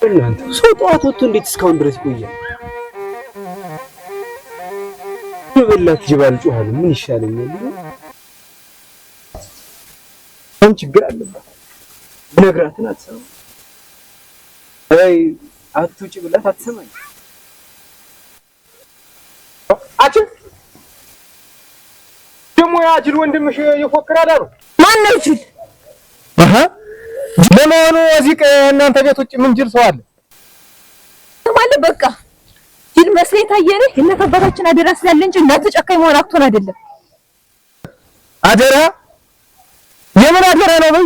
እናንተ ሰው ጠዋት ወጥቶ እንዴት እስካሁን ድረስ ይቆያል? በበላት ጅባል ጮሃል ምን ይሻለኛል? አሁን ችግር አለባት ብነግራትን አትሰማም። አይ አትውጪ ብላት አትሰማኝ። አችን ደሞ ያጅል ወንድምሽ ይፎክራል አሉ። ማን ነው ይችል? ለማኑ እዚህ እናንተ ቤት ውጭ ምን ጅል ሰው አለ ማለት? በቃ ጅል መስለኝ ታየህ። የእናት አባታችን አደራ ስላለ እንጂ እናንተ ጨካኝ መሆን አክቶን አይደለም። አደራ? የምን አደራ ነው በይ?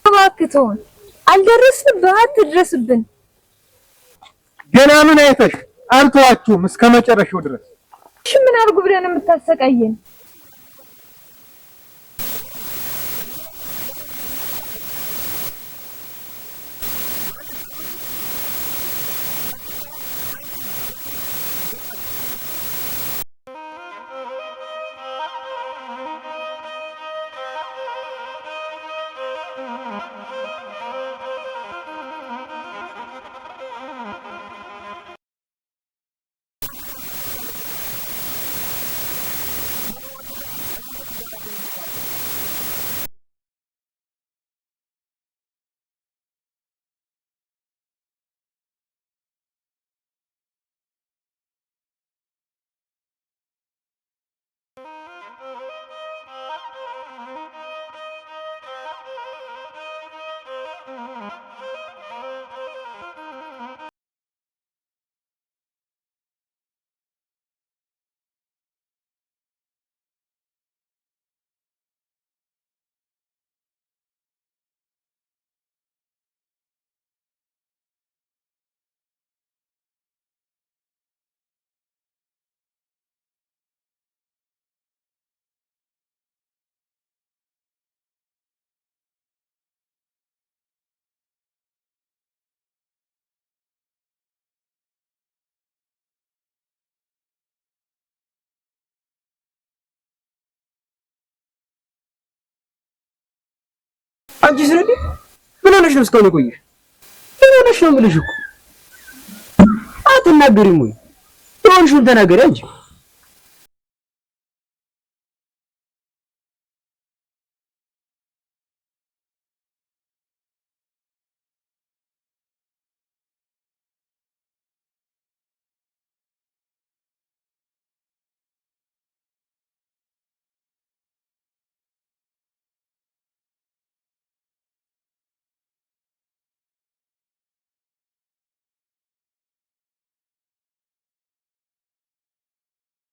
እባክህ ተውን፣ አልደረስንብህ፣ አትድረስብን። ገና ምን አይተሽ አልተዋችሁም እስከ መጨረሻው ድረስ። እሺ ምን አድርጉ ብለን የምታሰቃየን? አንቺ ስለዲ ምን ሆነሽ ነው እስካሁን የቆየሽ? ምን ሆነሽ ነው የምልሽ እኮ አትናገሪም ወይ? የሆንሽውን ተናገሪ አንቺ።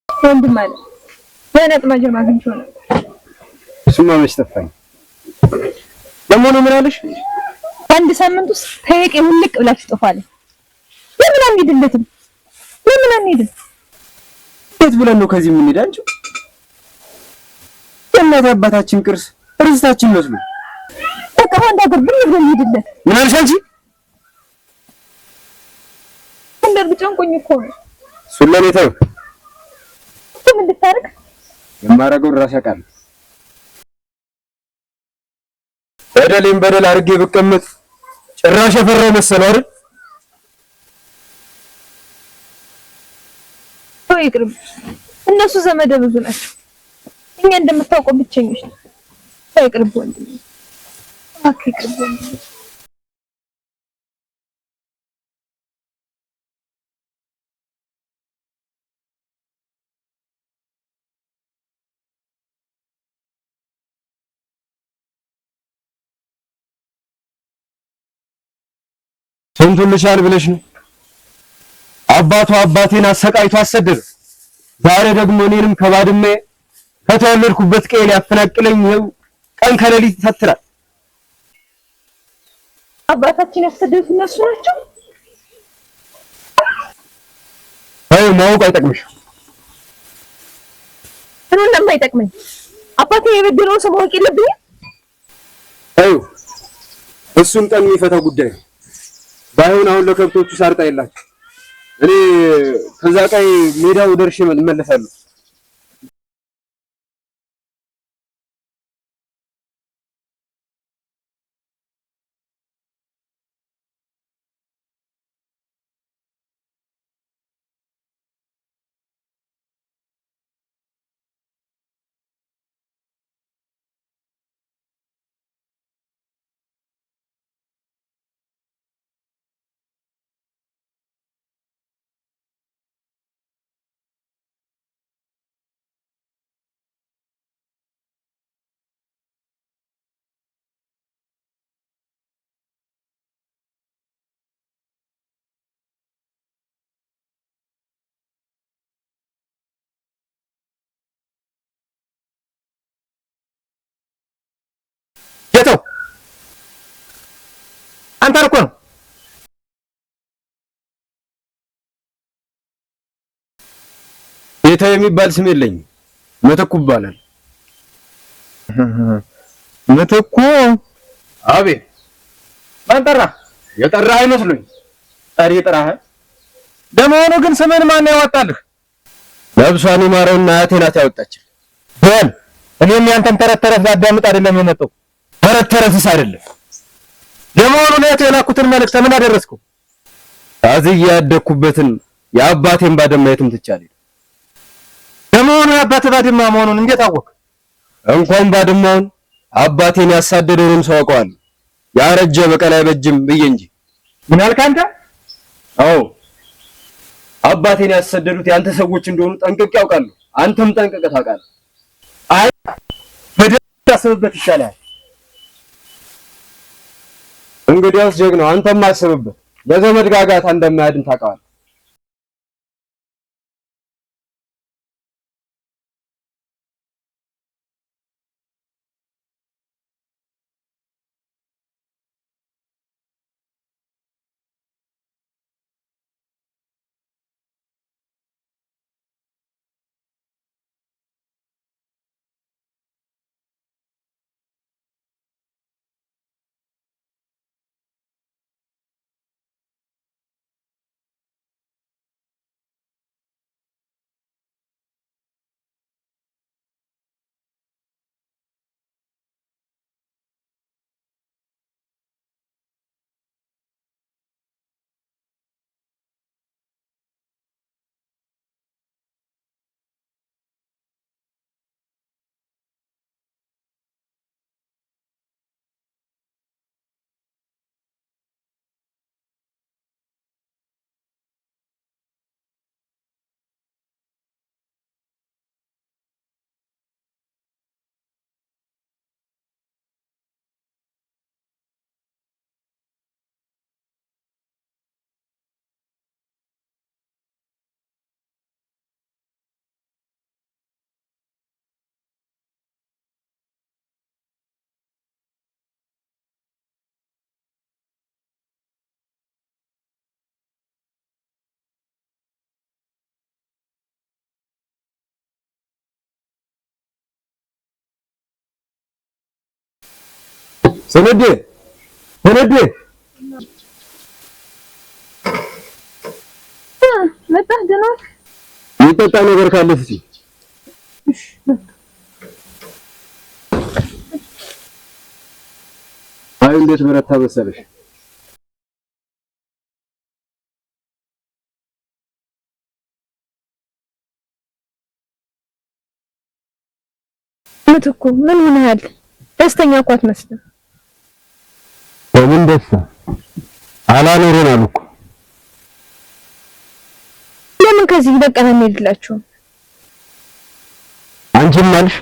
ወንድም ማለት በነጥ ማጀማ አግኝቼው ነበር። እሱማ መች ጠፋኝ። ለመሆኑ ምን አለሽ? አንድ ሳምንት ውስጥ ተየቄ ውልቅ ብላችሁ ጠፋለች። ለምን አንሄድለትም? ለምን አንሄድም? የት ብለን ነው ከዚህ የምንሄድ? አንቺ የእናት አባታችን ቅርስ ርስታችን መስሎ በቃ አንድ ሀገር ብን ብለን እንሄድለት። ምን አልሽ አንቺ? እንደር ጨንቆኝ እኮ ነው። እሱን ለኔ ተይው። ምን እንድታረግ የማረገው ራስ ያውቃል። በደሌን በደል አድርጌ ብቀመጥ ጭራሽ የፈራው መሰለው አይደል? ወይ ይቅርብ። እነሱ ዘመደ ብዙ ናቸው። እኛ እንደምታውቀው ብቸኞች ነን። ወይ ይቅርብ ወንድሜ፣ እባክህ ይቅርብ ወንድሜ። ስንቱን ልቻል ብለሽ ነው? አባቱ አባቴን አሰቃይቶ አሰደደ። ዛሬ ደግሞ እኔንም ከባድሜ ከተወለድኩበት ቀዬ ሊያፈናቅለኝ ይኸው ቀን ከሌሊት ይተትራል። አባታችን ያሰደዱት እነሱ ናቸው። አይ ማወቅ አይጠቅምሽም። ምን እንደማይጠቅመኝ አባቴ የበደለውን ሰው ማወቅ የለብኝም። አይ እሱን ቀን የሚፈታው ጉዳይ ነው። ባይሆን አሁን ለከብቶቹ ሳርጣ የላቸው። እኔ ከዛ ቀይ ሜዳው ደርሼ እመለሳለሁ። ጌታው አንተ እኮ ነው ጌታው የሚባል ስም የለኝም። መተኩ ይባላል። መተኩ? አቤት። ማን ጠራህ? የጠራህ አይመስሉኝ። ጠሪ ጠራህ። ለመሆኑ ግን ስምን ማን ያወጣልህ? ነብሷን ይማረውና አያቴ ናት ያወጣችልህ። በል እኔም ያንተን ተረት ተረት ላዳምጥ አይደለም የመጣው። ተረት ተረትስ አይደለም። ለመሆኑ ለአያቴ የላኩትን መልእክት ምን አደረስከው? አዝዬ ያደኩበትን የአባቴን ባድማ የትም ትቻለህ። ለመሆኑ የአባትህ ባድማ መሆኑን እንዴት አወቅ? እንኳን ባድማውን አባቴን ያሳደደውንም ሰው አውቀዋለሁ። ያረጀ በቀል አይበጅም ብዬ እንጂ። ምን አልክ አንተ? አዎ አባቴን ያሰደዱት ያንተ ሰዎች እንደሆኑ ጠንቅቄ ያውቃለሁ። አንተም ጠንቅቀህ ታውቃለህ። አይ በደንብ ታስብበት ይሻላል። እንግዲያውስ ጀግናው አንተም አስብበት። በዘመድ ጋጋታ እንደማያድን ታውቃለህ። ሰነዴ መጣህ? ደህና የሚጠጣ ነገር ካለ እስኪ። አይ እንዴት በረታ መሰለሽ። እኮ ምን ሆነሃል? ደስተኛ እኮ አትመስልም። በምን ደስታ አላኖረን አሉ እኮ። ለምን ከዚህ በቀን አንሄድላችሁም? አንቺም አልሽ